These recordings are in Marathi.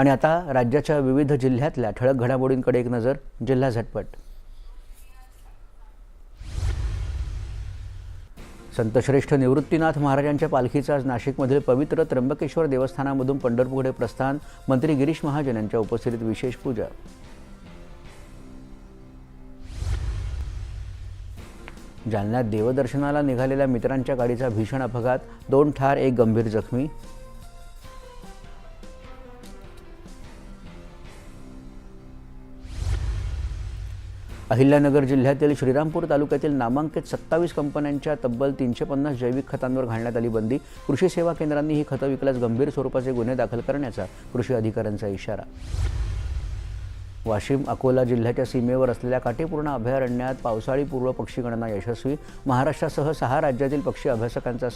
आणि आता राज्याच्या विविध जिल्ह्यातल्या ठळक घडामोडींकडे एक नजर. जिल्हा झटपट. संतश्रेष्ठ निवृत्तीनाथ महाराजांच्या पालखीचं आज नाशिकमधील पवित्र त्र्यंबकेश्वर देवस्थानामधून पंढरपूरकडे प्रस्थान. मंत्री गिरीश महाजन यांच्या उपस्थितीत विशेष पूजा. जालन्यात देवदर्शनाला निघालेल्या मित्रांच्या गाडीचा भीषण अपघात. 2 ठार, 1 गंभीर जखमी. अहिल्यानगर जिल्ह्यातील श्रीरामपूर तालुक्यातील नामांकित 27 कंपन्यांच्या तब्बल 350 जैविक खतांवर घालण्यात आली बंदी. कृषी सेवा केंद्रांनी ही खतं विकल्यास गंभीर स्वरूपाचे गुन्हे दाखल करण्याचा कृषी अधिकाऱ्यांचा इशारा. वाशिम अकोला जिल्ह्याच्या सीमेवर असलेल्या काटेपूर्णा अभयारण्यात पावसाळीपूर्व पक्षी गणना यशस्वी. महाराष्ट्रासह 6 राज्यातील पक्षी अभ्यासकांचा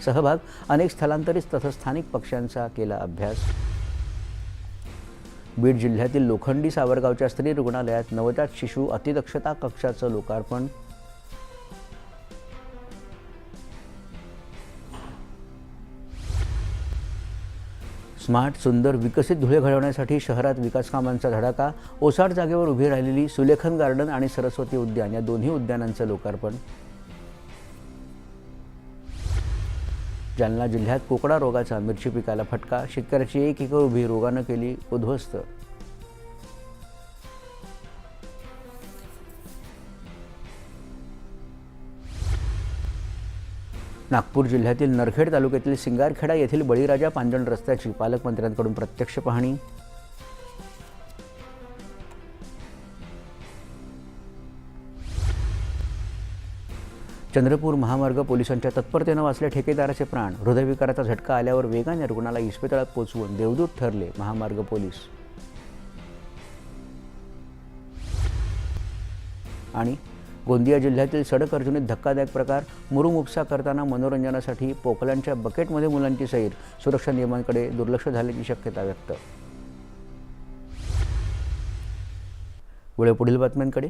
सहभाग. अनेक स्थलांतरित तसंच स्थानिक पक्ष्यांचा केला अभ्यास. बीड जिल्ह्यातील लोखंडी सावरगावच्या स्त्री रुग्णालयात नवजात शिशु अतिदक्षता कक्षाचं लोकार्पण. स्मार्ट, सुंदर, विकसित धुळे घडवण्यासाठी शहरात विकास कामांचा धडाका. ओसाड जागेवर उभी राहिलेली सुलेखन गार्डन आणि सरस्वती उद्यान या दोन्ही उद्यानांचं लोकार्पण. जालना जिल्ह्यात कोकडा रोगाचा मिरची पिकाला फटका. शेतकऱ्याची 1 एकर उभी रोगानं केली उद्ध्वस्त. नागपूर जिल्ह्यातील नरखेड तालुक्यातील सिंगारखेडा येथील बळीराजा पांजण रस्त्याची पालकमंत्र्यांकडून प्रत्यक्ष पाहणी. चंद्रपूर महामार्ग पोलिसांच्या तत्परतेनं वाचले ठेकेदाराचे प्राण. हृदयविकाराचा झटका आल्यावर वेगाने रुग्णाला इस्पितळात पोहोचवून देवदूत ठरले महामार्ग पोलीस. आणि गोंदिया जिल्ह्यातील सडक अर्जुनीत धक्कादायक प्रकार. मुरुम उपसा करताना मनोरंजनासाठी पोकलांच्या बकेटमध्ये मुलांची सैर. सुरक्षा नियमांकडे दुर्लक्ष झाल्याची शक्यता व्यक्त. पुढील बातम्यांकडे.